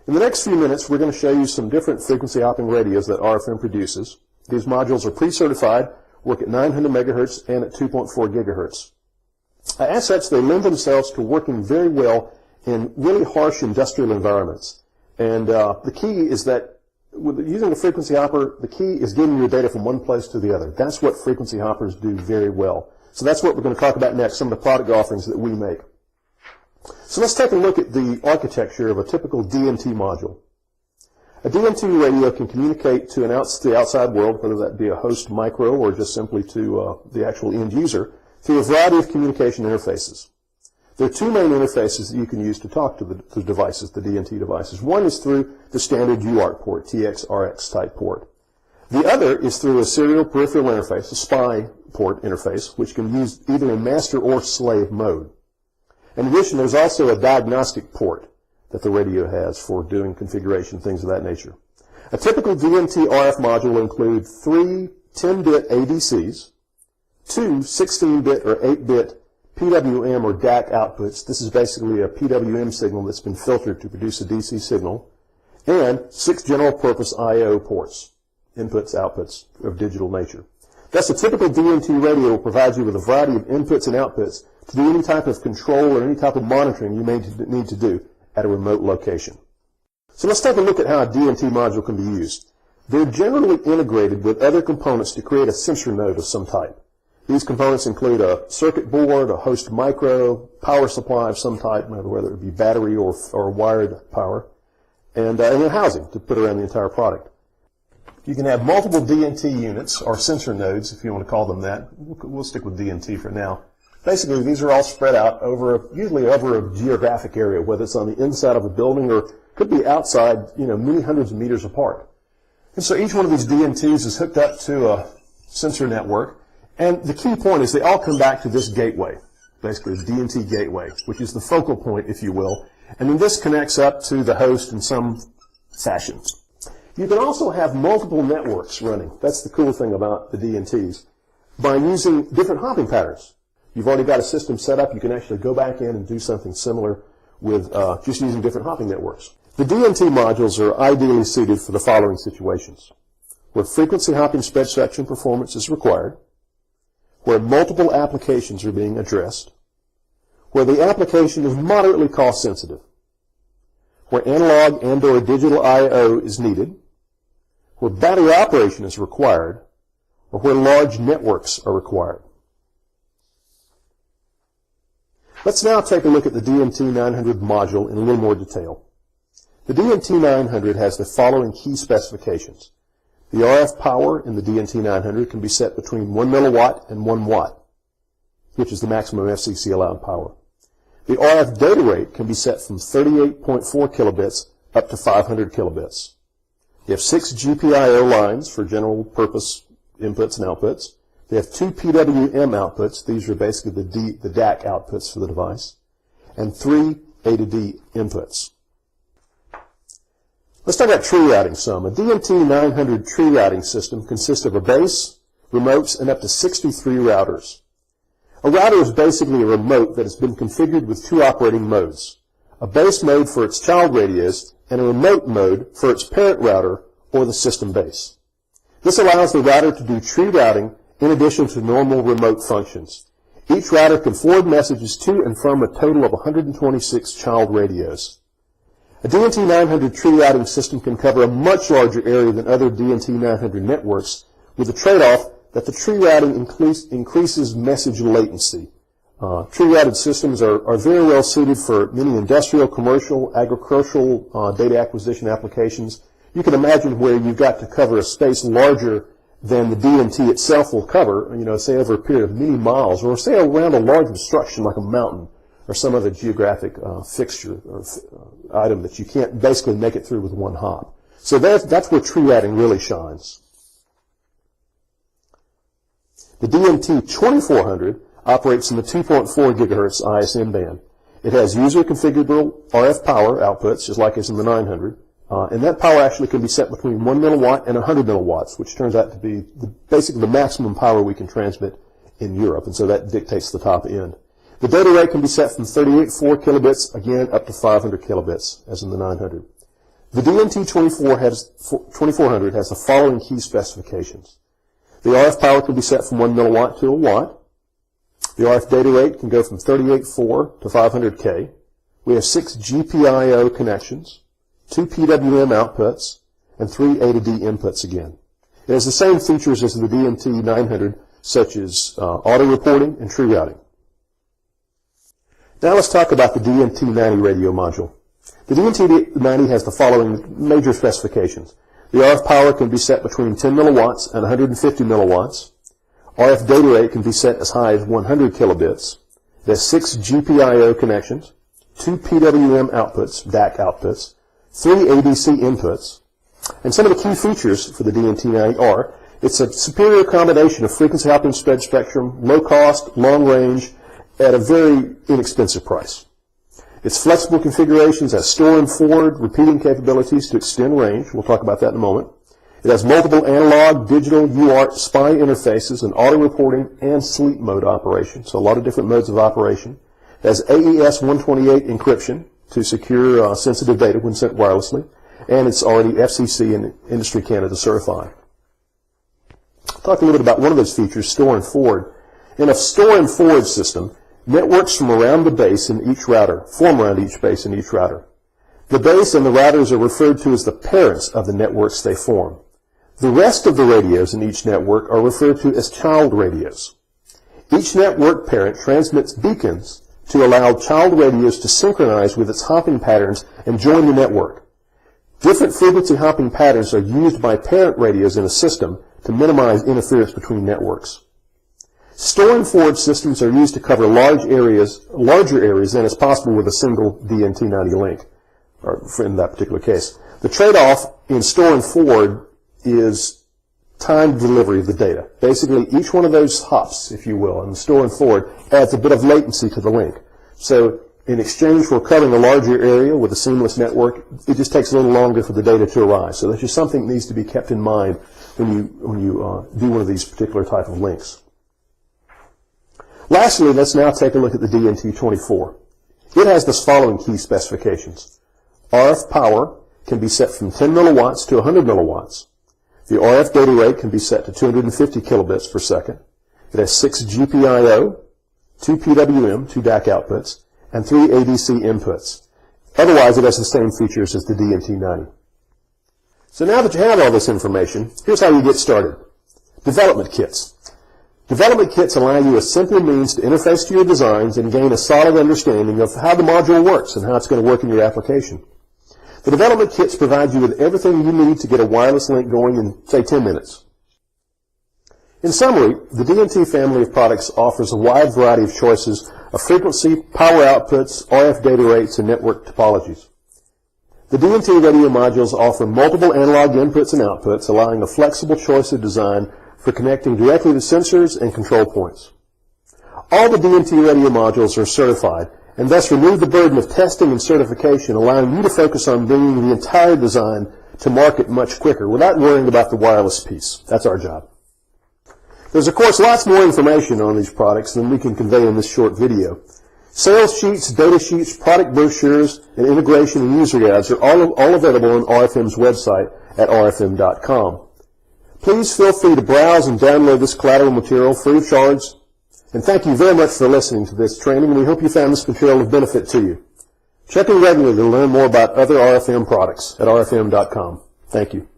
In the next few minutes, we're going to show you some different frequency hopping radios that RFM produces. These modules are pre-certified, work at 900 megahertz and at 2.4 gigahertz. As such, they lend themselves to working very well in really harsh industrial environments. And the key is that with using a frequency hopper, the key is getting your data from one place to the other. That's what frequency hoppers do very well. So that's what we're going to talk about next, some of the product offerings that we make. So let's take a look at the architecture of a typical DNT module. A DNT radio can communicate to the outside world, whether that be a host micro or just simply to the actual end user, through a variety of communication interfaces. There are two main interfaces that you can use to talk to the devices, the DNT devices. One is through the standard UART port, TX-RX type port. The other is through a serial peripheral interface, a SPI port interface, which can use either in master or slave mode. In addition, there's also a diagnostic port that the radio has for doing configuration, things of that nature. A typical DNT RF module will include 3 10-bit ADCs, 2 16-bit or 8-bit PWM or DAC outputs. This is basically a PWM signal that's been filtered to produce a DC signal, and 6 general-purpose I/O ports, inputs, outputs of digital nature. Thus, a typical DNT radio will provide you with a variety of inputs and outputs to do any type of control or any type of monitoring you may need to do at a remote location. So let's take a look at how a DNT module can be used. They're generally integrated with other components to create a sensor node of some type. These components include a circuit board, a host micro, power supply of some type, whether it be battery or wired power, and a housing to put around the entire product. You can have multiple DNT units, or sensor nodes, if you want to call them that. We'll stick with DNT for now. Basically, these are all spread out usually over a geographic area, whether it's on the inside of a building or could be outside, many hundreds of meters apart. And so each one of these DNTs is hooked up to a sensor network. And the key point is they all come back to this gateway, basically the DNT gateway, which is the focal point, if you will. And then this connects up to the host in some fashion. You can also have multiple networks running. That's the cool thing about the DNTs. By using different hopping patterns. You've already got a system set up. You can actually go back in and do something similar with just using different hopping networks. The DNT modules are ideally suited for the following situations: where frequency hopping spectrum performance is required, where multiple applications are being addressed, where the application is moderately cost sensitive, where analog and or digital I/O is needed, where battery operation is required, or where large networks are required. Let's now take a look at the DNT 900 module in a little more detail. The DNT 900 has the following key specifications. The RF power in the DNT 900 can be set between 1 milliwatt and 1 watt, which is the maximum FCC allowed power. The RF data rate can be set from 38.4 kilobits up to 500 kilobits. You have 6 GPIO lines for general purpose inputs and outputs. They have 2 PWM outputs. These are basically the DAC outputs for the device. And 3 A to D inputs. Let's talk about tree routing some. A DNT 900 tree routing system consists of a base, remotes, and up to 63 routers. A router is basically a remote that has been configured with 2 operating modes: a base mode for its child radios and a remote mode for its parent router or the system base. This allows the router to do tree routing in addition to normal remote functions. Each router can forward messages to and from a total of 126 child radios. A DNT 900 tree routing system can cover a much larger area than other DNT 900 networks, with the trade-off that the tree routing increases message latency. Tree-routed systems are very well suited for many industrial, commercial, agricultural data acquisition applications. You can imagine where you've got to cover a space larger than the DNT itself will cover, say over a period of many miles, or say around a large obstruction like a mountain or some other geographic fixture or item that you can't basically make it through with one hop. So that's where tree routing really shines. The DNT 2400 operates in the 2.4 gigahertz ISM band. It has user-configurable RF power outputs, just like is in the 900, and that power actually can be set between 1 milliwatt and 100 milliwatts, which turns out to be basically the maximum power we can transmit in Europe, and so that dictates the top end. The data rate can be set from 38.4 kilobits, again, up to 500 kilobits, as in the 900. The DNT 2400 has the following key specifications. The RF power can be set from 1 milliwatt to a watt. The RF data rate can go from 38.4 to 500K. We have 6 GPIO connections, 2 PWM outputs, and 3 A to D inputs again. It has the same features as the DNT 900, such as auto reporting and tree routing. Now let's talk about the DNT 90 radio module. The DNT 90 has the following major specifications. The RF power can be set between 10 milliwatts and 150 milliwatts. RF data rate can be set as high as 100 kilobits. It has 6 GPIO connections, 2 PWM outputs, DAC outputs, 3 ADC inputs, and some of the key features for the DNT 90 are, it's a superior combination of frequency hopping spread spectrum, low cost, long range, at a very inexpensive price. Its flexible configurations has store and forward repeating capabilities to extend range. We'll talk about that in a moment. It has multiple analog, digital, UART, SPI interfaces, and auto reporting and sleep mode operation. So a lot of different modes of operation. It has AES 128 encryption to secure sensitive data when sent wirelessly. And it's already FCC and Industry Canada certified. I'll talk a little bit about one of those features, store and forward. In a store and forward system, networks from around the base in each router form around each base in each router. The base and the routers are referred to as the parents of the networks they form. The rest of the radios in each network are referred to as child radios. Each network parent transmits beacons to allow child radios to synchronize with its hopping patterns and join the network. Different frequency hopping patterns are used by parent radios in a system to minimize interference between networks. Store and forward systems are used to cover larger areas than is possible with a single DNT 90 link, or in that particular case. The trade-off in store and forward is time delivery of the data. Basically, each one of those hops, if you will, in the store and forward adds a bit of latency to the link. So in exchange for covering a larger area with a seamless network, it just takes a little longer for the data to arrive. So that's just something that needs to be kept in mind when you do one of these particular type of links. Lastly, let's now take a look at the DNT 24. It has the following key specifications. RF power can be set from 10 milliwatts to 100 milliwatts. The RF data rate can be set to 250 kilobits per second. It has 6 GPIO, 2 PWM, 2 DAC outputs, and 3 ADC inputs. Otherwise, it has the same features as the DNT 90. So now that you have all this information, here's how you get started. Development kits. Development kits allow you a simple means to interface to your designs and gain a solid understanding of how the module works and how it's going to work in your application. The development kits provide you with everything you need to get a wireless link going in, say, 10 minutes. In summary, the DNT family of products offers a wide variety of choices of frequency, power outputs, RF data rates, and network topologies. The DNT radio modules offer multiple analog inputs and outputs, allowing a flexible choice of design for connecting directly to sensors and control points. All the DNT radio modules are certified, and thus remove the burden of testing and certification, allowing you to focus on bringing the entire design to market much quicker without worrying about the wireless piece. That's our job. There's, of course, lots more information on these products than we can convey in this short video. Sales sheets, data sheets, product brochures, and integration and user guides are all available on RFM's website at rfm.com. Please feel free to browse and download this collateral material free of charge. And thank you very much for listening to this training. We hope you found this material of benefit to you. Check in regularly to learn more about other RFM products at rfm.com. Thank you.